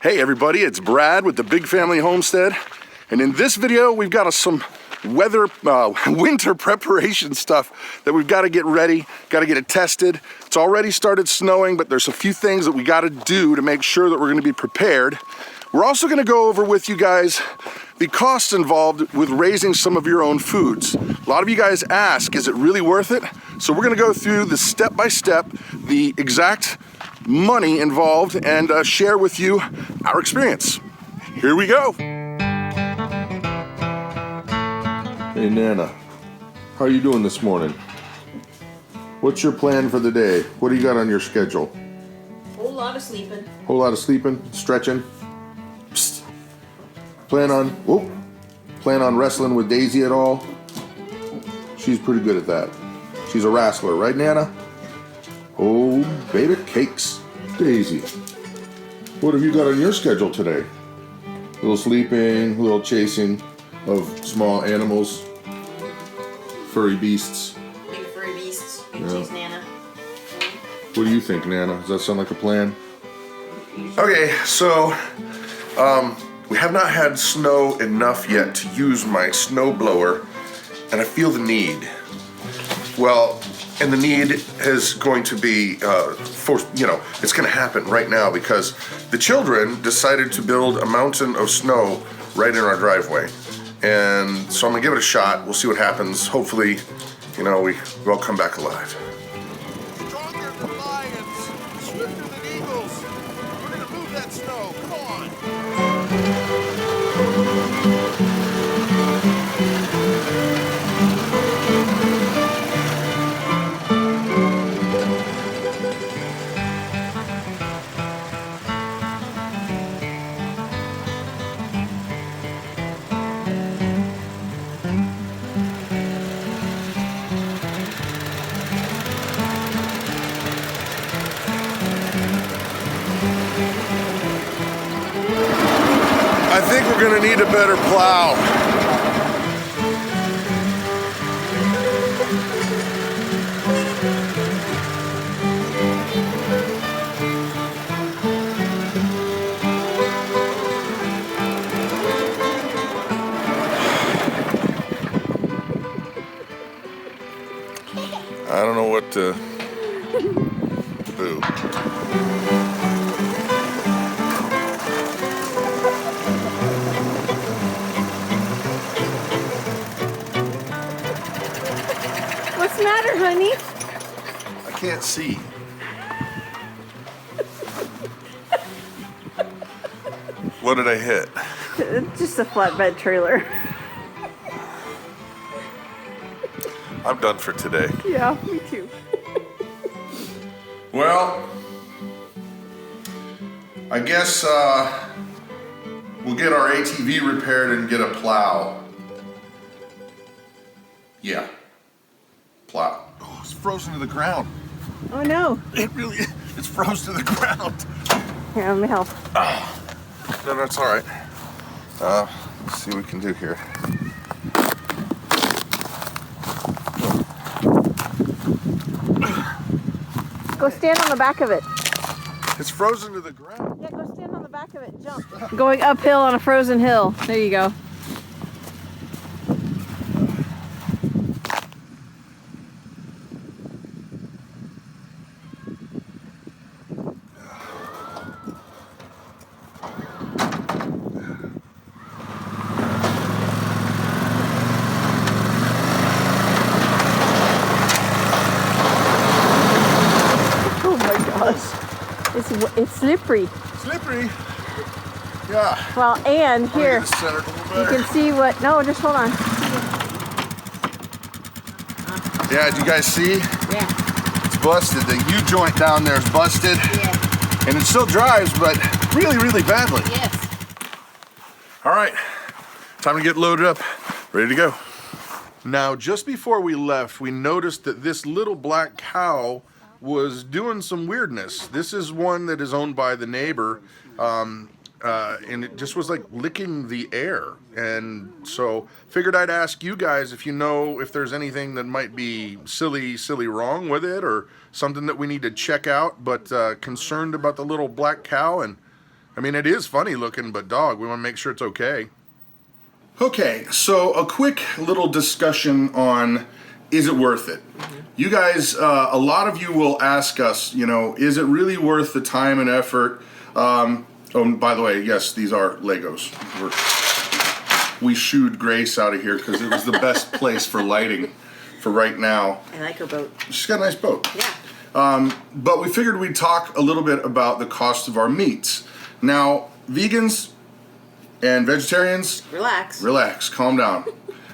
Hey everybody, it's Brad with the Big Family Homestead, and in this video we've got some winter preparation stuff that we've got to get ready, got to get it tested. It's already started snowing, but there's a few things that we got to do to make sure that we're going to be prepared. We're also going to go over with you guys the costs involved with raising some of your own foods. A lot of you guys ask, is it really worth it? So we're going to go through the step-by-step, the exact money involved, and share with you our experience. Here we go. Hey Nana, how are you doing this morning? What's your plan for the day? What do you got on your schedule? Whole lot of sleeping. Whole lot of sleeping, stretching. Psst. Plan on wrestling with Daisy at all? She's pretty good at that. She's a wrestler, right Nana? Oh, baby cakes. Daisy, what have you got on your schedule today? A little sleeping, a little chasing of small animals, furry beasts. Big furry beasts. Big Yeah. cheese Nana. What do you think, Nana? Does that sound like a plan? Okay, so we have not had snow enough yet to use my snow blower, and I feel the need. Well, and the need is going to be, it's going to happen right now because the children decided to build a mountain of snow right in our driveway. And so I'm going to give it a shot. We'll see what happens. Hopefully, we all come back alive. Stronger than lions, swifter than eagles. We're going to move that snow. Come on. I think we're gonna need a better plow. I don't know what to do. What's the matter, honey? I can't see. What did I hit? Just a flatbed trailer. I'm done for today. Yeah, me too. Well, I guess we'll get our ATV repaired and get a plow. Yeah. Plow. Oh, it's frozen to the ground. Oh no. It's frozen to the ground. Here, let me help. No, that's all right. Let's see what we can do here. Go stand on the back of it. It's frozen to the ground. Yeah, go stand on the back of it. Jump. Going uphill on a frozen hill. There you go. It's slippery. Slippery? Yeah. Well, and here, you can see what, no, just hold on. Yeah, do you guys see? Yeah. It's busted. The U-joint down there is busted. Yeah. And it still drives, but really, really badly. Yes. All right, time to get loaded up, ready to go. Now, just before we left, we noticed that this little black cow was doing some weirdness. This is one that is owned by the neighbor. and it just was like licking the air. And so figured I'd ask you guys if you know if there's anything that might be silly wrong with it, or something that we need to check out, but concerned about the little black cow. And I mean, it is funny looking, but dog, we want to make sure it's okay. Okay, so a quick little discussion on, is it worth it? You guys, a lot of you will ask us, you know, is it really worth the time and effort? Oh, by the way, yes, these are Legos. We shooed Grace out of here because it was the best place for lighting for right now. I like her boat. She's got a nice boat. Yeah. But we figured we'd talk a little bit about the cost of our meats. Now, vegans and vegetarians, relax, calm down.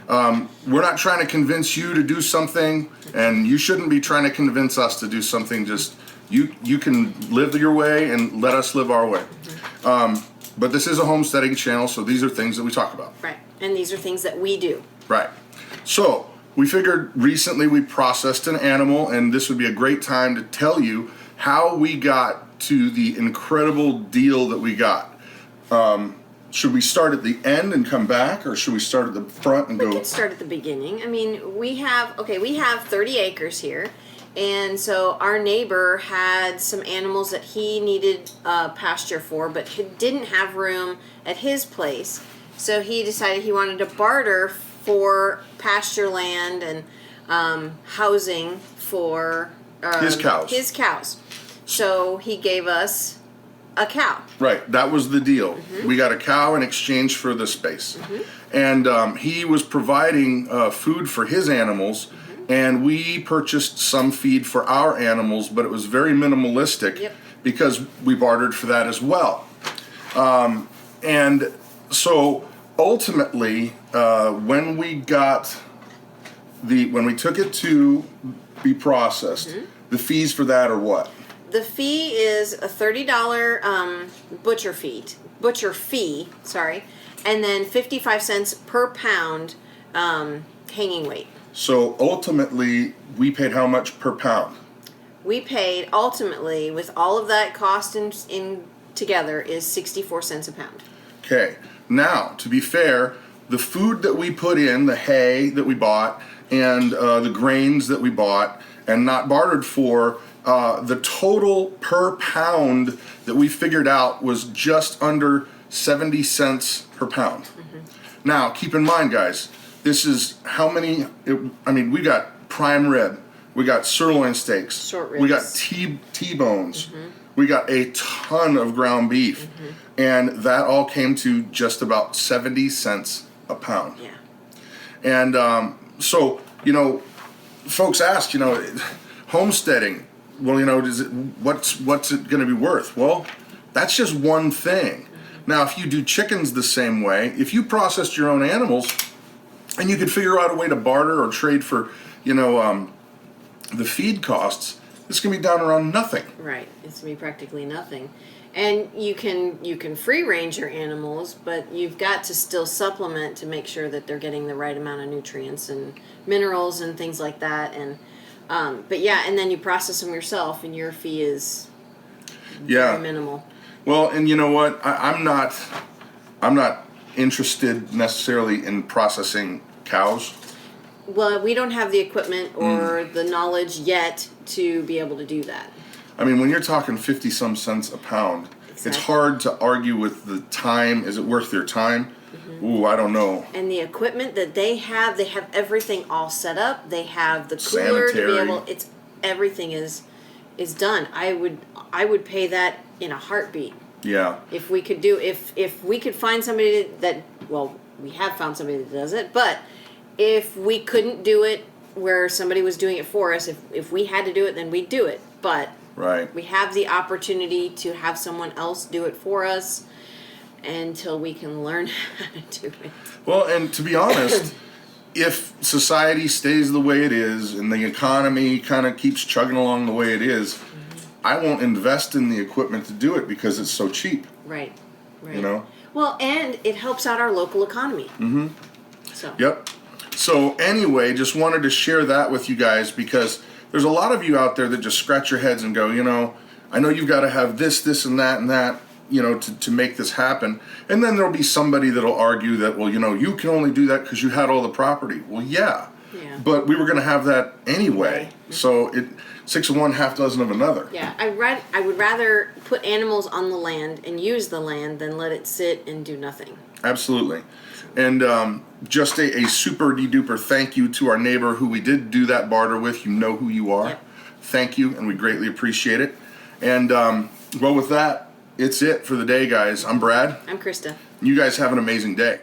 We're not trying to convince you to do something, and you shouldn't be trying to convince us to do something. Just you can live your way and let us live our way. But this is a homesteading channel, so these are things that we talk about. Right, and these are things that we do. Right. So we figured recently we processed an animal, and this would be a great time to tell you how we got to the incredible deal that we got. Should we start at the end and come back, or should we start at the front and go? We could start at the beginning. I mean, we have 30 acres here, and so our neighbor had some animals that he needed pasture for, but he didn't have room at his place. So he decided he wanted to barter for pasture land and housing for his cows. So he gave us a cow. Right, that was the deal. We got a cow in exchange for the space. And he was providing food for his animals, and we purchased some feed for our animals, but it was very minimalistic because we bartered for that as well. And so ultimately, when we took it to be processed, the fees for that are what? The fee is a $30 butcher fee, and then 55 cents per pound hanging weight. So ultimately, we paid how much per pound? We paid ultimately, with all of that cost in together, is 64 cents a pound. Okay. Now, to be fair, the food that we put in, the hay that we bought, and the grains that we bought, and not bartered for, the total per pound that we figured out was just under 70 cents per pound. Now, keep in mind, guys, this is how many, we got prime rib, we got sirloin steaks, short ribs, we got T-bones, we got a ton of ground beef, and that all came to just about 70 cents a pound. Yeah. And so, folks ask, homesteading, well, what's it going to be worth? Well, that's just one thing. Now, if you do chickens the same way, if you processed your own animals and you could figure out a way to barter or trade for, the feed costs, it's going to be down around nothing. Right. It's going to be practically nothing. And you can free range your animals, but you've got to still supplement to make sure that they're getting the right amount of nutrients and minerals and things like that. And but yeah, and then you process them yourself, and your fee is very minimal. Well, and you know what? I'm not interested necessarily in processing cows. Well, we don't have the equipment or the knowledge yet to be able to do that. I mean, when you're talking 50-some cents a pound, it's hard to argue with the time. Is it worth their time? Ooh, I don't know. And the equipment that they have everything all set up. They have the cooler to be able. Everything is done. I would pay that in a heartbeat. Yeah. If we could find somebody we have found somebody that does it, but if we couldn't do it where somebody was doing it for us, if we had to do it, then we'd do it. But we have the opportunity to have someone else do it for us until we can learn how to do it. Well, and to be honest, if society stays the way it is and the economy kind of keeps chugging along the way it is, I won't invest in the equipment to do it because it's so cheap. Right. Well, and it helps out our local economy. Mm-hmm. So. Yep. So anyway, just wanted to share that with you guys because there's a lot of you out there that just scratch your heads and go, I know you've got to have this, and that, and that. you know, to make this happen. And then there'll be somebody that'll argue that, well, you know, you can only do that because you had all the property. Well, yeah. But we were going to have that anyway. So 6 of one, half dozen of another. Yeah, I would rather put animals on the land and use the land than let it sit and do nothing. Absolutely. And just a super duper thank you to our neighbor who we did do that barter with. You know who you are. Yep. Thank you, and we greatly appreciate it. And well, with that, it's it for the day, guys. I'm Brad. I'm Krista. You guys have an amazing day.